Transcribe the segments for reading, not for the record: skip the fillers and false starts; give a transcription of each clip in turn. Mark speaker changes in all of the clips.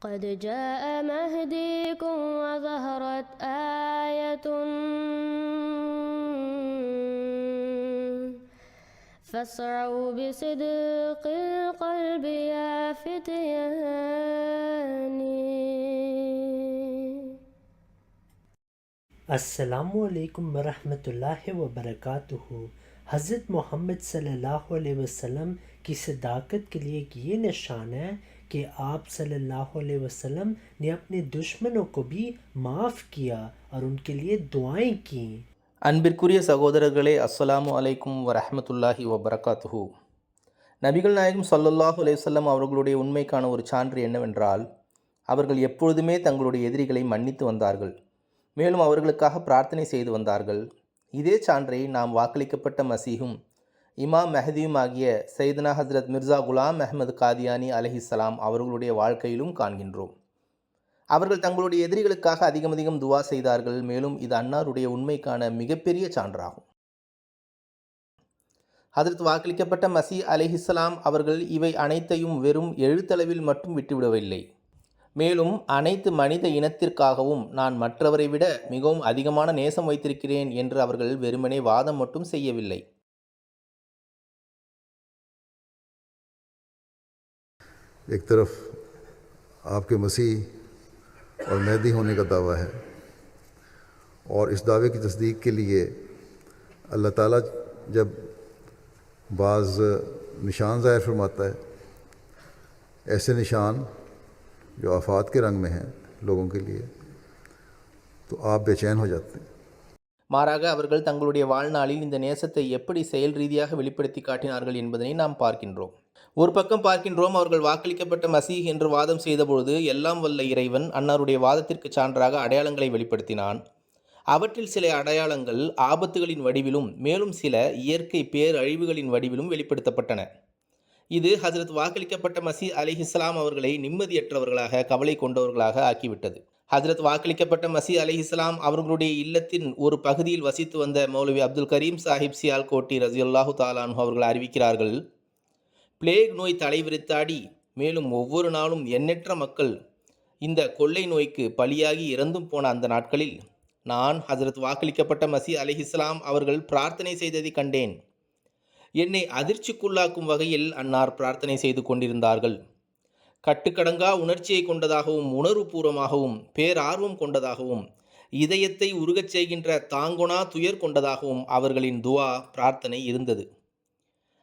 Speaker 1: قد جاء مهديكم وظهرت آية فاسعوا بصدق القلب يا فتياني.
Speaker 2: अस्सलामु अलैकुम वरहमतुल्लाहि वबरकातुहू। हज़रत मोहम्मद सल्लल्लाहु अलैहि वसल्लम की सदाकत के लिए ये निशान है कि आप सल्लल्लाहु अलैहि वसल्लम ने अपने दुश्मनों को भी माफ़ किया और उनके लिए दुआएं की।
Speaker 3: அன்பிற்குரிய சகோதரர்களே, அஸ்ஸலாமு அலைக்கும் வரஹ்மத்துல்லாஹி வபரகாத்துஹு. நபிகள் நாயகம் ஸல்லல்லாஹு அலைஹி வஸல்லம் அவர்களுடைய உண்மைக்கான ஒரு சான்று என்னவென்றால், அவர்கள் எப்பொழுதுமே தங்களுடைய எதிரிகளை மன்னித்து வந்தார்கள், மேலும் அவர்களுக்காக பிரார்த்தனை செய்து வந்தார்கள். இதே சான்றை நாம் வாக்களிக்கப்பட்ட மசீஹும் இமாம் மெஹதியும் ஆகிய சையதுனா ஹஜ்ரத் மிர்சா குலாம் அஹ்மது காதியானி அலைஹிஸ்ஸலாம் அவர்களுடைய வாழ்க்கையிலும் காண்கின்றோம். அவர்கள் தங்களுடைய எதிரிகளுக்காக அதிகம் துவா செய்தார்கள். மேலும் இது அன்னாருடைய உண்மைக்கான மிகப்பெரிய சான்றாகும். ஹஜ்ரத் வாக்களிக்கப்பட்ட மசீ அலைஹிஸ்ஸலாம் அவர்கள் இவை அனைத்தையும் வெறும் எழுத்தளவில் மட்டும் விட்டுவிடவில்லை. மேலும் அனைத்து மனித இனத்திற்காகவும் நான் மற்றவரை விட மிகவும் அதிகமான நேசம் வைத்திருக்கிறேன் என்று அவர்கள் வெறுமனே வாதம் மட்டும் செய்யவில்லை.
Speaker 4: एक तरफ आपके मसीह और मेहदी होने का दावा है और इस दावे की तस्दीक के लिए अल्लाह ताला जब बाज़ निशान ज़ाहिर फरमाता है, ऐसे निशान जो आफात के रंग में हैं लोगों के लिए, तो आप बेचैन हो जाते हैं.
Speaker 3: மாறாக அவர்கள் தங்களுடைய வாழ்நாளில் இந்த நேசத்தை எப்படி செயல் ரீதியாக வெளிப்படுத்தி காட்டினார்கள் என்பதனை நாம் பார்க்கின்றோம். ஒரு பக்கம் பார்க்கின்றோம், அவர்கள் வாக்களிக்கப்பட்ட மசீஹ் என்று வாதம் செய்தபொழுது எல்லாம் வல்ல இறைவன் அன்னாருடைய வாதத்திற்கு சான்றாக அடையாளங்களை வெளிப்படுத்தினான். அவற்றில் சில அடையாளங்கள் ஆபத்துகளின் வடிவிலும் மேலும் சில இயற்கை பேரழிவுகளின் வடிவிலும் வெளிப்படுத்தப்பட்டன. இது ஹஜ்ரத் வாக்களிக்கப்பட்ட மசீஹ் அலைஹிஸ்ஸலாம் அவர்களை நிம்மதியற்றவர்களாக, கவலை கொண்டவர்களாக ஆக்கிவிட்டது. ஹஜ்ரத் வாக்களிக்கப்பட்ட மசீஹ் அலைஹிஸ்ஸலாம் அவர்களுடைய இல்லத்தின் ஒரு பகுதியில் வசித்து வந்த மௌலவி அப்துல் கரீம் சாஹிப் சியால் கோட்டி ரஸியல்லாஹு தஆலா அன்ஹு அவர்கள் அறிவிக்கிறார்கள், பிளேக் நோய் தலைவிரித்தாடி மேலும் ஒவ்வொரு நாளும் எண்ணற்ற மக்கள் இந்த கொள்ளை நோய்க்கு பலியாகி இறந்தும் போன அந்த நாட்களில் நான் ஹஜ்ரத் வாக்களிக்கப்பட்ட மசீஹ் அலைஹிஸ்ஸலாம் அவர்கள் பிரார்த்தனை செய்ததை கண்டேன். என்னை அதிர்ச்சிக்குள்ளாக்கும் வகையில் அன்னார் பிரார்த்தனை செய்து கொண்டிருந்தார்கள். கட்டுக்கடங்கா உணர்ச்சியை கொண்டதாகவும் உணர்வுபூர்வமாகவும் பேரார்வம் கொண்டதாகவும் இதயத்தை உருகச் செய்கின்ற தாங்கொணா துயர் கொண்டதாகவும் அவர்களின் துவா பிரார்த்தனை இருந்தது.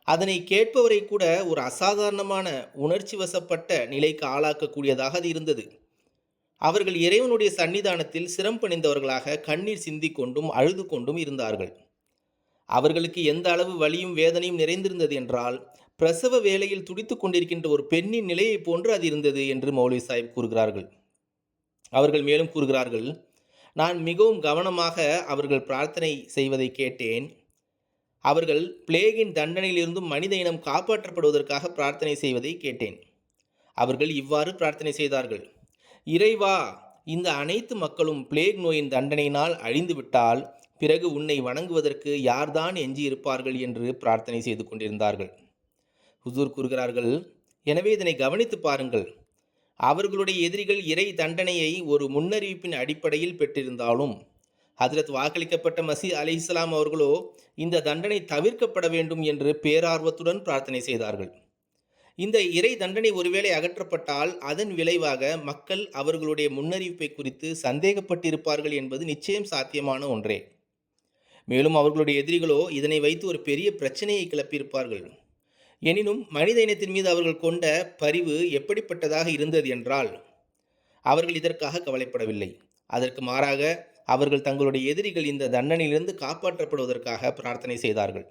Speaker 3: அதனை கேட்பவரை கூட ஒரு அசாதாரணமான உணர்ச்சி வசப்பட்ட நிலைக்கு ஆளாக்கக்கூடியதாக அது இருந்தது. அவர்கள் இறைவனுடைய சன்னிதானத்தில் சிரம் பணிந்தவர்களாக கண்ணீர் சிந்திக்கொண்டும் அழுது கொண்டும் இருந்தார்கள். அவர்களுக்கு எந்த அளவு வலியும் வேதனையும் நிறைந்திருந்தது என்றால், பிரசவ வேளையில் துடித்து கொண்டிருக்கின்ற ஒரு பெண்ணின் நிலையை போன்று அது இருந்தது என்று மௌலவி சாஹிப் கூறுகிறார்கள். அவர்கள் மேலும் கூறுகிறார்கள், நான் மிகவும் கவனமாக அவர்கள் பிரார்த்தனை செய்வதை கேட்டேன். அவர்கள் பிளேகின் தண்டனையிலிருந்தும் மனித இனம் காப்பாற்றப்படுவதற்காக பிரார்த்தனை செய்வதை கேட்டேன். அவர்கள் இவ்வாறு பிரார்த்தனை செய்தார்கள், இறைவா, இந்த அனைத்து மக்களும் பிளேக் நோயின் தண்டனையினால் அழிந்துவிட்டால் பிறகு உன்னை வணங்குவதற்கு யார்தான் எஞ்சி இருப்பார்கள் என்று பிரார்த்தனை செய்து கொண்டிருந்தார்கள். ஹுசூர் கூறுகிறார்கள், எனவே இதனை கவனித்து பாருங்கள். அவர்களுடைய எதிரிகள் இறை தண்டனையை ஒரு முன்னறிவிப்பின் அடிப்படையில் பெற்றிருந்தாலும் ஹஜ்ரத் வாக்களிக்கப்பட்ட மசீஹ் அலைஹிஸ்ஸலாம் அவர்களோ இந்த தண்டனை தவிர்க்கப்பட வேண்டும் என்று பேரார்வத்துடன் பிரார்த்தனை செய்தார்கள். இந்த இறை தண்டனை ஒருவேளை அகற்றப்பட்டால் அதன் விளைவாக மக்கள் அவர்களுடைய முன்னறிவிப்பை குறித்து சந்தேகப்பட்டிருப்பார்கள் என்பது நிச்சயம் சாத்தியமான ஒன்றே. மேலும் அவர்களுடைய எதிரிகளோ இதனை வைத்து ஒரு பெரிய பிரச்சனையை கிளப்பியிருப்பார்கள். எனினும் மனித இனத்தின் மீது அவர்கள் கொண்ட பரிவு எப்படிப்பட்டதாக இருந்தது என்றால், அவர்கள் இதற்காக கவலைப்படவில்லை. அதற்கு மாறாக அவர்கள் தங்களுடைய எதிரிகள் இந்த தண்டனையிலிருந்து காப்பாற்றப்படுவதற்காக பிரார்த்தனை செய்தார்கள்.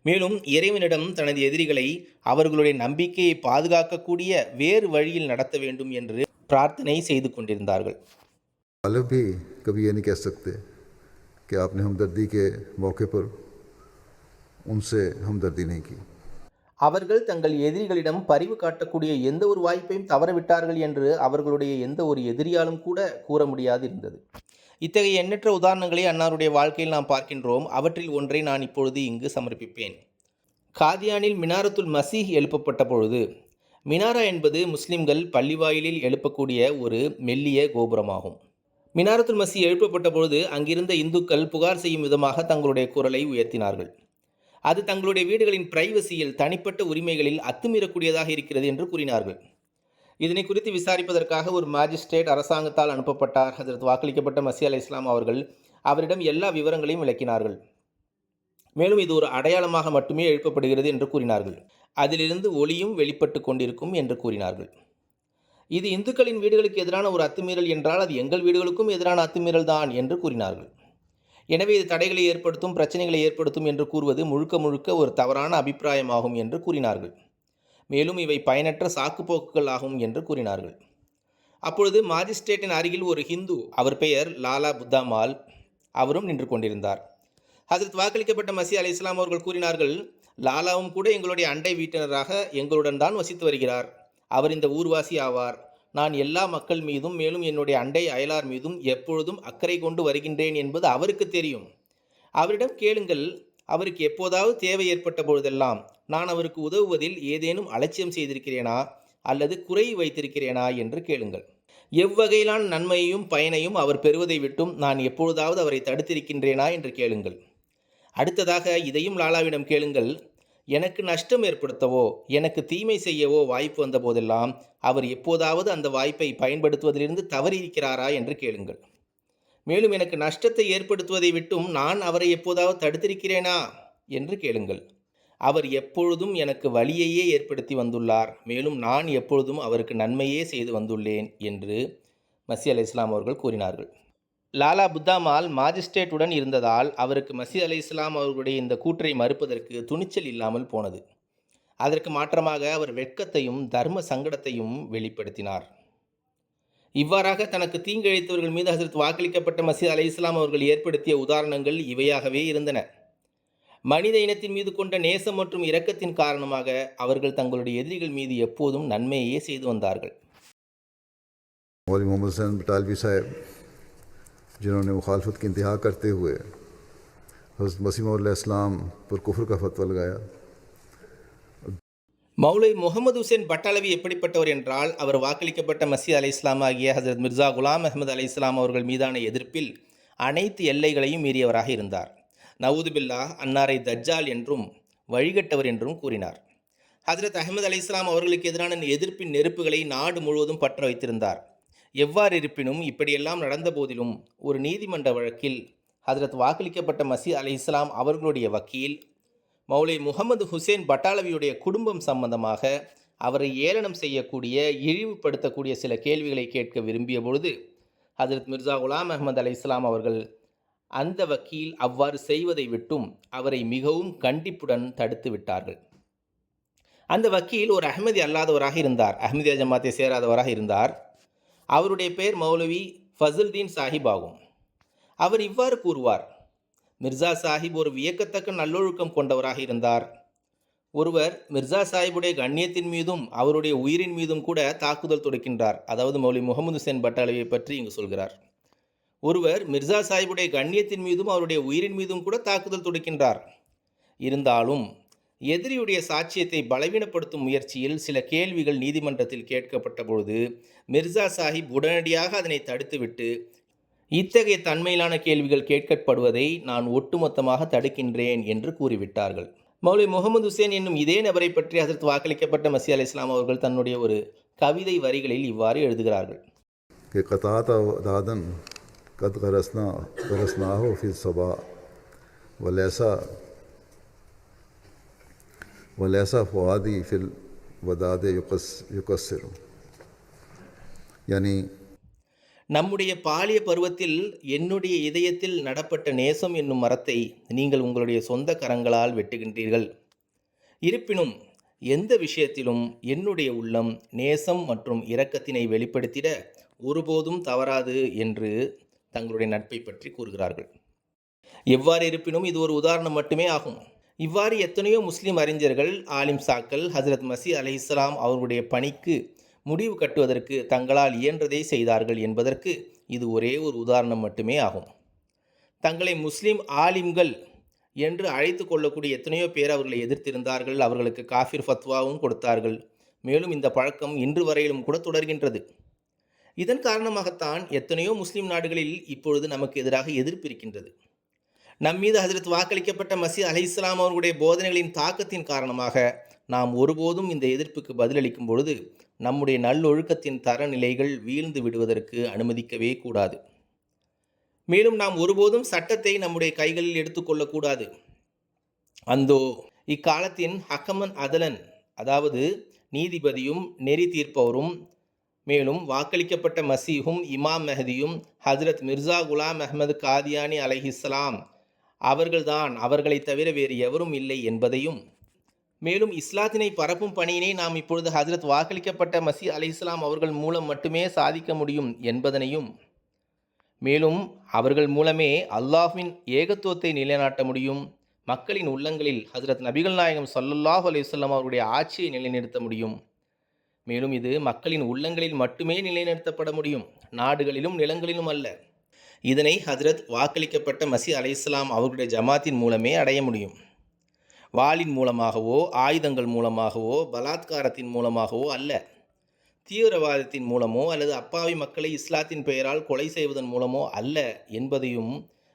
Speaker 3: மேலும் இறைவனிடம் தனது எதிரிகளை அவர்களுடைய நம்பிக்கையை பாதுகாக்கக்கூடிய வேறு வழியில் நடத்த வேண்டும் என்று பிரார்த்தனை செய்து கொண்டிருந்தார்கள்.
Speaker 4: कि आपने हमदर्दी के मौके पर उनसे हमदर्दी नहीं की.
Speaker 3: அவர்கள் தங்கள் எதிரிகளிடம் பரிவு காட்டக்கூடிய எந்த ஒரு வாய்ப்பையும் தவறவிட்டார்கள் என்று அவர்களுடைய எந்த ஒரு எதிரியாலும் கூட கூற முடியாது இருந்தது. இத்தகைய எண்ணற்ற உதாரணங்களை அன்னாருடைய வாழ்க்கையில் நாம் பார்க்கின்றோம். அவற்றில் ஒன்றை நான் இப்பொழுது இங்கு சமர்ப்பிப்பேன். காதியானில் மினாரத்துல் மசீஹ் எழுப்பப்பட்ட பொழுது மினாரா என்பது முஸ்லிம்கள் பள்ளிவாயிலில் எழுப்பக்கூடிய ஒரு மெல்லிய கோபுரமாகும். மினாரத்துல் மசி எழுப்பப்பட்ட பொழுது அங்கிருந்த இந்துக்கள் புகார் செய்யும் விதமாக தங்களுடைய குரலை உயர்த்தினார்கள். அது தங்களுடைய வீடுகளின் பிரைவசியில் தனிப்பட்ட உரிமைகளில் அத்துமீறக்கூடியதாக இருக்கிறது என்று கூறினார்கள். இதனை குறித்து விசாரிப்பதற்காக ஒரு மாஜிஸ்ட்ரேட் அரசாங்கத்தால் அனுப்பப்பட்டார். ஹஜ்ரத் வாக்களிக்கப்பட்ட மசி அலைஹிஸ்ஸலாம் அவர்கள் அவரிடம் எல்லா விவரங்களையும் விளக்கினார்கள். மேலும் இது ஒரு அடையாளமாக மட்டுமே எழுப்பப்படுகிறது என்று கூறினார்கள். அதிலிருந்து ஒளியும் வெளிப்பட்டு கொண்டிருக்கும் என்று கூறினார்கள். இது இந்துக்களின் வீடுகளுக்கு எதிரான ஒரு அத்துமீறல் என்றால் அது எங்கள் வீடுகளுக்கும் எதிரான அத்துமீறல் தான் என்று கூறினார்கள். எனவே இது தடைகளை ஏற்படுத்தும், பிரச்சனைகளை ஏற்படுத்தும் என்று கூறுவது முழுக்க முழுக்க ஒரு தவறான அபிப்பிராயமாகும் என்று கூறினார்கள். மேலும் இவை பயனற்ற சாக்குப்போக்குகள் ஆகும் என்று கூறினார்கள். அப்பொழுது மாஜிஸ்ட்ரேட்டின் அருகில் ஒரு ஹிந்து, அவர் பெயர் லாலா புத்தாமால், அவரும் நின்று கொண்டிருந்தார். ஹஜ்ரத் வாக்களிக்கப்பட்ட மசி அலைஹிஸ்ஸலாம் அவர்கள் கூறினார்கள், லாலாவும் கூட எங்களுடைய அண்டை வீட்டினராக எங்களுடன் தான் வசித்து வருகிறார். அவர் இந்த ஊர்வாசி ஆவார். நான் எல்லா மக்கள் மீதும் மேலும் என்னுடைய அண்டை அயலார் மீதும் எப்பொழுதும் அக்கறை கொண்டு வருகின்றேன் என்பது அவருக்கு தெரியும். அவரிடம் கேளுங்கள், அவருக்கு எப்போதாவது தேவை ஏற்பட்ட பொழுதெல்லாம் நான் அவருக்கு உதவுவதில் ஏதேனும் அலட்சியம் செய்திருக்கிறேனா அல்லது குறை வைத்திருக்கிறேனா என்று கேளுங்கள். எவ்வகையிலான நன்மையையும் பயனையும் அவர் பெறுவதை விட்டும் நான் எப்பொழுதாவது அவரை தடுத்திருக்கின்றேனா என்று கேளுங்கள். அடுத்ததாக இதையும் லாலாவிடம் கேளுங்கள், எனக்கு நஷ்டம் ஏற்படுத்தவோ எனக்கு தீமை செய்யவோ வாய்ப்பு வந்த போதெல்லாம் அவர் எப்போதாவது அந்த வாய்ப்பை பயன்படுத்துவதிலிருந்து தவறியிருக்கிறாரா என்று கேளுங்கள். மேலும் எனக்கு நஷ்டத்தை ஏற்படுத்துவதை விட்டும் நான் அவரை எப்போதாவது தடுத்திருக்கிறேனா என்று கேளுங்கள். அவர் எப்பொழுதும் எனக்கு வலியையே ஏற்படுத்தி வந்துள்ளார், மேலும் நான் எப்பொழுதும் அவருக்கு நன்மையே செய்து வந்துள்ளேன் என்று மசி அலைஹிஸ்ஸலாம் அவர்கள் கூறினார்கள். லாலா புத்தாமால் மாஜிஸ்ட்ரேட்டுடன் இருந்ததால் அவருக்கு மசி அலைஹிஸ்ஸலாம் அவர்களுடைய இந்த கூற்றை மறுப்பதற்கு துணிச்சல் இல்லாமல் போனது. அதற்கு மாற்றமாக அவர் வெட்கத்தையும் தர்ம சங்கடத்தையும் வெளிப்படுத்தினார். இவ்வாறாக தனக்கு தீங்கிழைத்தவர்கள் மீது ஹஜ்ரத் வாக்களிக்கப்பட்ட மசி அலைஹிஸ்ஸலாம் அவர்கள் ஏற்படுத்திய உதாரணங்கள் இவையாகவே இருந்தன. மனித இனத்தின் மீது கொண்ட நேசம் மற்றும் இரக்கத்தின் காரணமாக அவர்கள் தங்களுடைய எதிரிகள் மீது எப்போதும் நன்மையே செய்து வந்தார்கள்.
Speaker 4: मौलवी मोहम्मद हुसैन बटालवी साहब जिन्होंने मुखालफत की इंतहा करते हुए हज़रत मसीह मौद अलैहिस्सलाम पर कुफ्र का फतवा लगाया.
Speaker 3: மௌலவி முகமது ஹுசேன் பட்டாலவி எப்படிப்பட்டவர் என்றால், அவர் வாக்களிக்கப்பட்ட மசி அலைஹிஸ்ஸலாம் ஆகிய ஹஜ்ரத் மிர்சா குலாம் அஹ்மது அலைஹிஸ்ஸலாம் அவர்கள் மீதான எதிர்ப்பில் அனைத்து எல்லைகளையும் மீறியவராக இருந்தார். நவூதுபில்லா அன்னாரை தஜ்ஜால் என்றும் வழிகட்டவர் என்றும் கூறினார். ஹஜ்ரத் அஹ்மது அலைஹிஸ்ஸலாம் அவர்களுக்கு எதிரான எதிர்ப்பின் நெருப்புகளை நாடு முழுவதும் பற்ற வைத்திருந்தார். எவ்வாறு இருப்பினும் இப்படியெல்லாம் நடந்த போதிலும் ஒரு நீதிமன்ற வழக்கில் ஹஜ்ரத் வாக்களிக்கப்பட்ட மசி அலைஹிஸ்ஸலாம் அவர்களுடைய வக்கீல் மௌலை முகமது ஹுசேன் பட்டாலவியுடைய குடும்பம் சம்பந்தமாக அவரை ஏளனம் செய்யக்கூடிய, இழிவுபடுத்தக்கூடிய சில கேள்விகளை கேட்க விரும்பிய பொழுது ஹஜ்ரத் மிர்சா குலாம் அஹ்மது அலைஹிஸ்ஸலாம் அவர்கள் அந்த வக்கீல் அவ்வாறு செய்வதை விட்டும் அவரை மிகவும் கண்டிப்புடன் தடுத்து விட்டார்கள். அந்த வக்கீல் ஒரு அஹ்மதி அல்லாதவராக இருந்தார், அஹ்மதியா ஜமாத்தை சேராதவராக இருந்தார். அவருடைய பெயர் மௌலவி ஃபசுல்தீன் சாஹிப் ஆகும். அவர் இவ்வாறு கூறுவார், மிர்சா சாஹிப் ஒரு வியக்கத்தக்க நல்லொழுக்கம் கொண்டவராக இருந்தார். ஒருவர் மிர்சா சாஹிபுடைய கண்ணியத்தின் மீதும் அவருடைய உயிரின் மீதும் கூட தாக்குதல் தொடுக்கின்றார். அதாவது மௌலவி முகமது ஹுசேன் பட்டாலவியை பற்றி இங்கு சொல்கிறார். ஒருவர் மிர்சா சாஹிபுடைய கண்ணியத்தின் மீதும் அவருடைய உயிரின் மீதும் கூட தாக்குதல் தொடுக்கின்றார். இருந்தாலும் எதிரியுடைய சாட்சியத்தை பலவீனப்படுத்தும் முயற்சியில் சில கேள்விகள் நீதிமன்றத்தில் கேட்கப்பட்ட பொழுது மிர்சா சாஹிப் உடனடியாக அதனை தடுத்துவிட்டு, இத்தகைய தன்மையிலான கேள்விகள் கேட்கப்படுவதை நான் ஒட்டுமொத்தமாக தடுக்கின்றேன் என்று கூறிவிட்டார்கள். மௌலவி முகமது ஹுசேன் என்னும் இதே நபரை பற்றி ஹஜ்ரத் வாக்களிக்கப்பட்ட மசி அலைஹிஸ்ஸலாம் அவர்கள் தன்னுடைய ஒரு கவிதை வரிகளில் இவ்வாறு எழுதுகிறார்கள்.
Speaker 4: कद गरसना हो फिर सबा वलैसा फ़ुआदी फिल वदाद युकस्सिर. यानी
Speaker 3: நம்முடைய பாலிய பருவத்தில் என்னுடைய இதயத்தில் நடப்பட்ட நேசம் என்னும் மரத்தை நீங்கள் உங்களுடைய சொந்த கரங்களால் வெட்டுகின்றீர்கள். இருப்பினும் எந்த விஷயத்திலும் என்னுடைய உள்ளம் நேசம் மற்றும் இரக்கத்தினை வெளிப்படுத்திட ஒருபோதும் தவறாது என்று தங்களுடைய நட்பை பற்றி கூறுகிறார்கள். எவ்வாறு இருப்பினும் இது ஒரு உதாரணம் மட்டுமே ஆகும். இவ்வாறு எத்தனையோ முஸ்லிம் அறிஞர்கள், ஆலிம் சாக்கள் ஹஜ்ரத் மசி அலைஹிஸ்ஸலாம் அவர்களுடைய பணிக்கு முடிவு கட்டுவதற்கு தங்களால் இயன்றதை செய்தார்கள் என்பதற்கு இது ஒரே ஒரு உதாரணம் மட்டுமே ஆகும். தங்களை முஸ்லிம் ஆலிம்கள் என்று அழைத்து கொள்ளக்கூடிய எத்தனையோ பேர் அவர்களை எதிர்த்திருந்தார்கள். அவர்களுக்கு காஃபிர் ஃபத்வாவும் கொடுத்தார்கள். மேலும் இந்த பழக்கம் இன்று வரையிலும் கூட தொடர்கின்றது. இதன் காரணமாகத்தான் எத்தனையோ முஸ்லிம் நாடுகளில் இப்பொழுது நமக்கு எதிராக எதிர்ப்பு இருக்கின்றது. நம் மீது ஹஜ்ரத் வாக்களிக்கப்பட்ட மசீஹ் அலைஹிஸ்ஸலாம் அவர்களுடைய போதனைகளின் தாக்கத்தின் காரணமாக நாம் ஒருபோதும் இந்த எதிர்ப்புக்கு பதிலளிக்கும் பொழுது நம்முடைய நல்லொழுக்கத்தின் தரநிலைகள் வீழ்ந்து விடுவதற்கு அனுமதிக்கவே கூடாது. மேலும் நாம் ஒருபோதும் சட்டத்தை நம்முடைய கைகளில் எடுத்துக்கொள்ளக்கூடாது. அந்தோ இக்காலத்தின் ஹக்கமன் அதலன், அதாவது நீதிபதியும் நெறி தீர்ப்பவரும், மேலும் வாக்களிக்கப்பட்ட மசீஹும் இமாம் மெஹதியும் ஹஜ்ரத் மிர்சா குலாம் அஹ்மது காதியானி அலைஹிஸ்ஸலாம் அவர்கள்தான், அவர்களை தவிர வேறு எவரும் இல்லை என்பதையும், மேலும் இஸ்லாத்தினை பரப்பும் பணியினை நாம் இப்பொழுது ஹஜ்ரத் வாக்களிக்கப்பட்ட மசீஹ் அலைஹிஸ்ஸலாம் அவர்கள் மூலம் மட்டுமே சாதிக்க முடியும் என்பதனையும், மேலும் அவர்கள் மூலமே அல்லாஹ்வின் ஏகத்துவத்தை நிலைநாட்ட முடியும், மக்களின் உள்ளங்களில் ஹஜ்ரத் நபிகள் நாயகம் ஸல்லல்லாஹு அலைஹி வஸல்லம் அவருடைய ஆட்சியை நிலைநிறுத்த முடியும். மேலும் இது மக்களின் உள்ளங்களில் மட்டுமே நிலைநிறுத்தப்பட முடியும், நாடுகளிலும் நிலங்களிலும் அல்ல. இதனை ஹஜ்ரத் வாக்களிக்கப்பட்ட மசீஹ் அலைஹிஸ்ஸலாம் அவர்களுடைய ஜமாத்தின் மூலமே அடைய முடியும். வாளின் மூலமாகவோ, ஆயுதங்கள் மூலமாகவோ, பலாத்காரத்தின் மூலமாகவோ அல்ல. தீவிரவாதத்தின் மூலமோ அல்லது அப்பாவி மக்களை இஸ்லாத்தின் பெயரால் கொலை செய்வதன் மூலமோ அல்ல என்பதையும்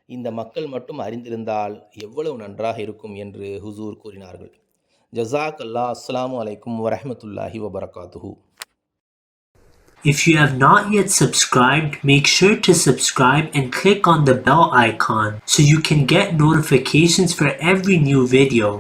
Speaker 3: இந்த மக்கள் மட்டும் அறிந்திருந்தால் எவ்வளவு நன்றாக இருக்கும் என்று ஹுசூர் கூறினார்கள். ஜஸாக் அல்லாஹ். அஸ்ஸலாமு அலைக்கும் வரஹ்மத்துல்லாஹி வபரகாத்துஹு.
Speaker 5: If you have not yet subscribed, make sure to subscribe and click on the bell icon so you can get notifications for every new video.